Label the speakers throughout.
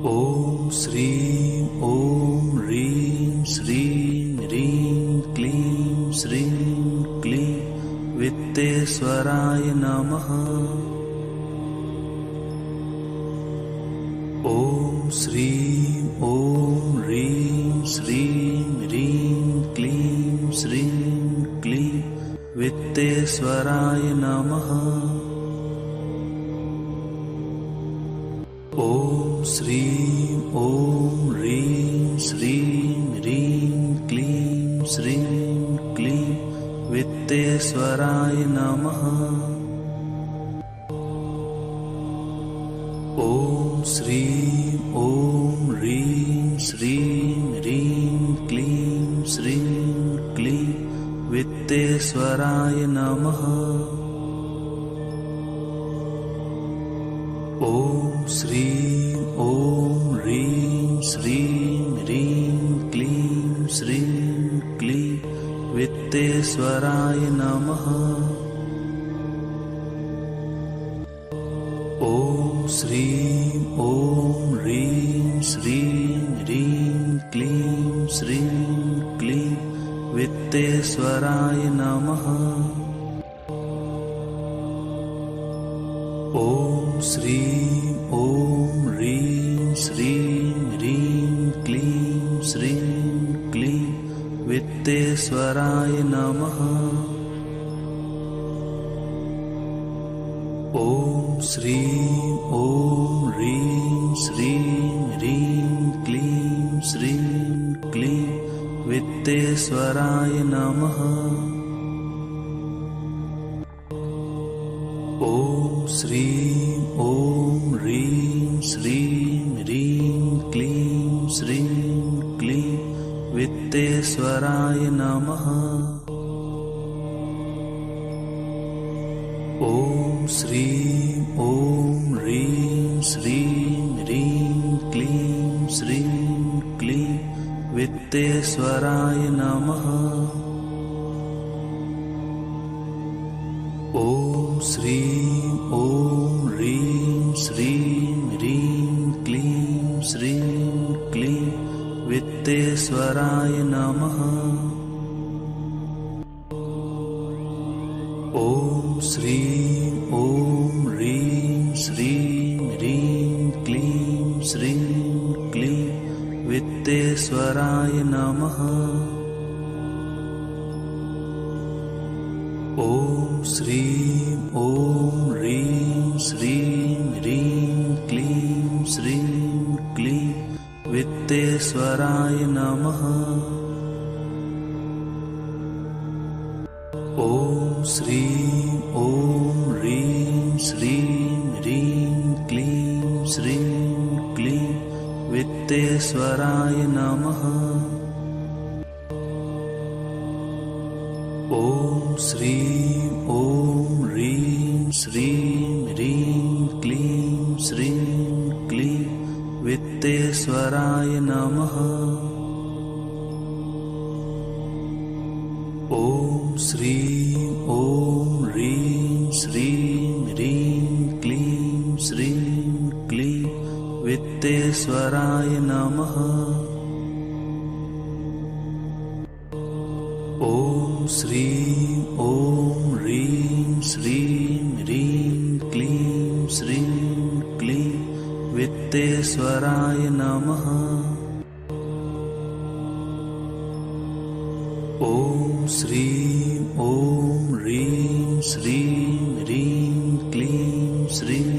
Speaker 1: ॐ श्रीं ॐ ह्रीं श्रीं ह्रीं क्लीं श्रीं क्लीं वित्तेश्वराय नमः। ॐ श्रीं ॐ ह्रीं श्रीं ह्रीं क्लीं श्रीं क्लीं वित्तेश्वराय नमः। ॐ श्रीं ॐ ह्रीं श्रीं ह्रीं क्लीं श्रीं क्लीं वित्तेश्वराय नमः। ॐ श्रीं ॐ ह्रीं श्रीं ह्रीं क्लीं श्रीं क्लीं वित्तेश्वराय नमः। ॐ श्रीं ॐ ह्रीं श्रीं ह्रीं क्लीं श्रीं क्लीं वित्तेश्वराय नमः। ॐ श्रीं ॐ ह्रीं श्रीं ह्रीं क्लीं श्रीं क्लीं वित्तेश्वराय नमः। ॐ श्रीं ॐ ह्रीं श्रीं ह्रीं क्लीं श्रीं क्लीं वित्तेश्वराय नमः। ॐ श्रीं ॐ ह्रीं श्रीं ह्रीं क्लीं श्रीं क्लीं वित्तेश्वराय नमः। ॐ श्रीं ॐ ह्रीं श्रीं ह्रीं क्लीं श्रीं क्लीं वित्तेश्वराय नमः। ॐ श्रीं ॐ ह्रीं श्रीं ह्रीं क्लीं श्रीं क्लीं वित्तेश्वराय नमः। ॐ श्रीं ॐ ह्रीं श्रीं ह्रीं क्लीं श्रीं क्लीं वित्तेश्वराय नमः। ॐ श्रीं ॐ ह्रीं श्रीं ह्रीं क्लीं श्रीं क्लीं वित्तेश्वराय नमः। ॐ श्रीं ॐ ह्रीं श्रीं ह्रीं क्लीं श्रीं क्लीं वित्तेश्वराय नमः। ॐ श्रीं ॐ ह्रीं श्रीं ह्रीं क्लीं श्रीं क्लीं वित्तेश्वराय नमः। ॐ श्रीं ॐ ह्रीं श्रीं ह्रीं क्लीं श्रीं क्लीं वित्तेश्वराय नमः। ॐ श्रीं ॐ ह्रीं श्रीं ह्रीं क्लीं श्रीं क्लीं वित्तेश्वराय नमः। ॐ श्रीं ॐ ह्रीं श्रीं ह्रीं क्लीं श्रीं क्लीं वित्तेश्वराय नमः। ॐ श्रीं ॐ ह्रीं श्रीं ह्रीं क्लीं श्रीं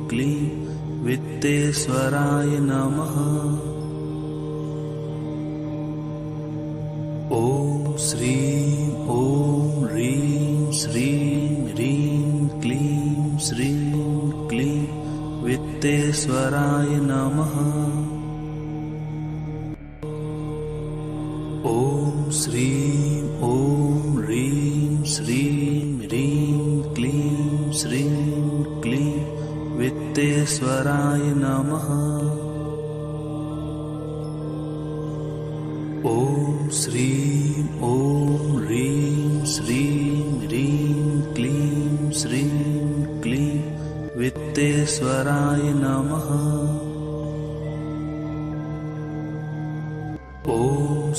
Speaker 1: क्लीं वित्तेश्वराय नमः। ॐ श्रीं ॐ ह्रीं श्रीं ह्रीं क्लीं श्रीं क्लीं वित्तेश्वराय नमः। ॐ श्रीं ॐ ह्रीं श्रीं ह्रीं क्लीं श्रीं क्लीं वित्तेश्वराय नमः। ॐ श्रीं ॐ ह्रीं श्रीं ह्रीं क्लीं श्रीं क्लीं वित्तेश्वराय नमः।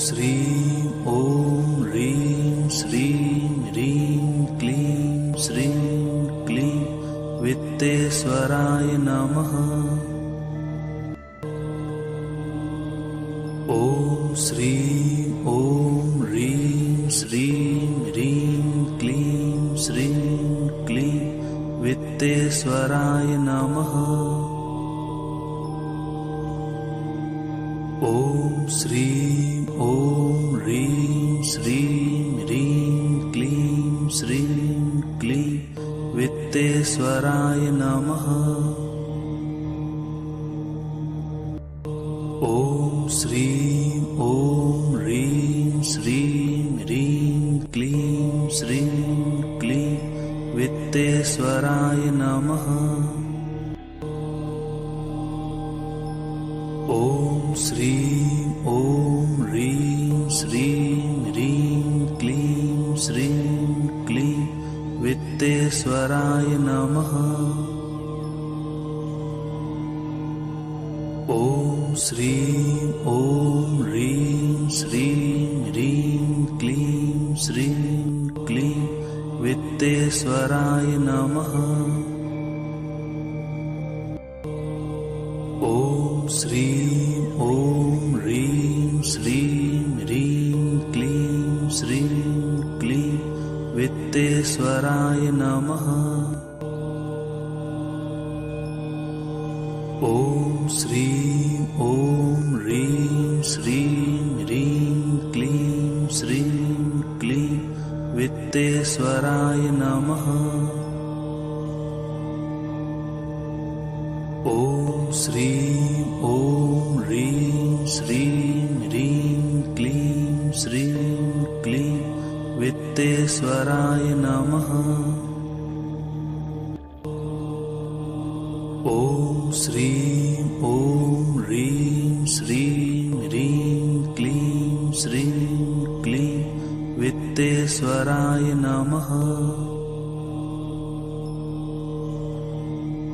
Speaker 1: श्रीं ॐ ह्रीं श्रीं ह्रीं क्लीं श्रीं क्लीं वित्तेश्वराय नमः। ॐ श्रीं ॐ ह्रीं श्रीं ह्रीं क्लीं श्रीं क्लीं वित्तेश्वराय नमः। ॐ श्रीं ॐ ह्रीं श्रीं ह्रीं क्लीं श्रीं क्लीं वित्तेश्वराय नमः। ॐ श्रीं ॐ ह्रीं श्रीं ह्रीं क्लीं श्रीं क्लीं वित्तेश्वराय नमः। ॐ श्रीं ॐ ह्रीं श्रीं ह्रीं क्लीं श्रीं क्लीं वित्तेश्वराय नमः। ॐ श्रीं ॐ ह्रीं श्रीं ह्रीं क्लीं श्रीं क्लीं वित्तेश्वराय नमः। ॐ श्रीं ॐ ह्रीं श्रीं ह्रीं क्लीं श्रीं क्लीं वित्तेश्वराय नमः। ॐ श्रीं ॐ ह्रीं श्रीं ह्रीं क्लीं श्रीं क्लीं वित्तेश्वराय नमः। ॐ श्रीं ॐ ह्रीं श्रीं ह्रीं क्लीं श्रीं क्लीं वित्तेश्वराय नमः। ॐ श्रीं ॐ ह्रीं श्रीं ह्रीं क्लीं श्रीं क्लीं वित्तेश्वराय नमः।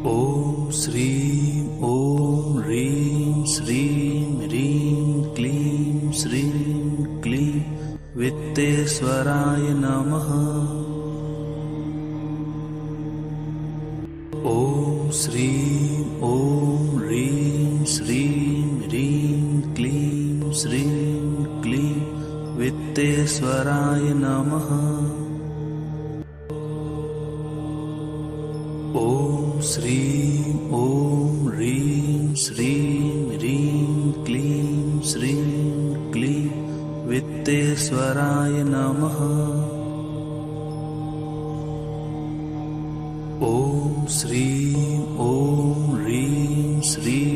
Speaker 1: ॐ श्रीं ॐ ह्रीं श्रीं ह्रीं क्लीं श्रीं क्लीं वित्तेश्वराय नमः। ॐ श्रीं ॐ ह्रीं श्रीं ह्रीं क्लीं श्रीं क्लीं वित्तेश्वराय नमः। ॐ श्रीं ॐ ह्रीं श्रीं ह्रीं क्लीं श्रीं क्लीं वित्तेश्वराय नमः। ॐ श्रीं ॐ ह्रीं श्रीं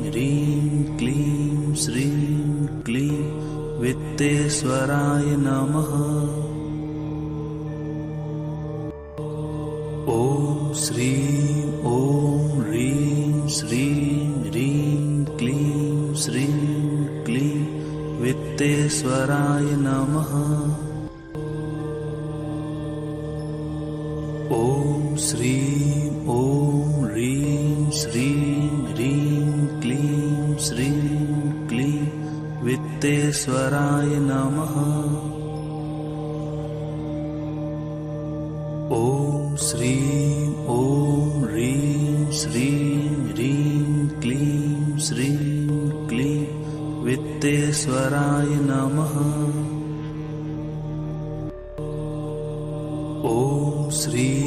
Speaker 1: ह्रीं क्लीं श्रीं क्लीं वित्तेश्वराय नमः। ॐ श्रीं ॐ ह्रीं श्रीं ह्रीं क्लीं श्रीं क्लीं वित्तेश्वराय नमः। ॐ श्रीं ॐ ह्रीं श्रीं ह्रीं क्लीं श्रीं क्लीं वित्तेश्वराय नमः। ॐ श्रीं ॐ ह्रीं श्रीं ह्रीं क्लीं श्रीं क्लीं वित्तेश्वराय नमः। ॐ श्रीं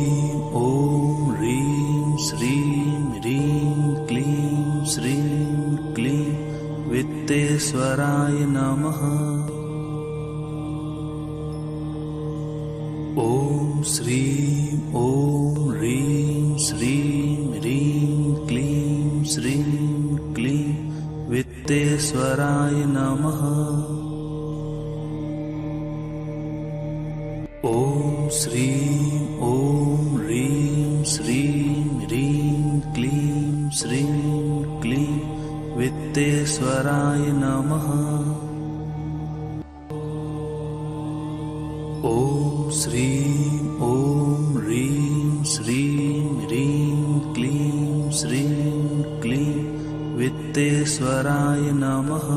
Speaker 1: ॐ ह्रीं श्रीं ह्रीं क्लीं श्रीं क्लीं वित्तेश्वराय नमः। ॐ श्रीं ॐ ह्रीं श्रीं ह्रीं क्लीं श्रीं क्लीं वित्तेश्वराय नमः। ॐ श्रीं ॐ ह्रीं श्रीं ह्रीं क्लीं श्रीं क्लीं वित्तेश्वराय नमः। ॐ श्रीं ॐ ह्रीं श्रीं ह्रीं क्लीं श्रीं क्लीं वित्तेश्वराय नमः।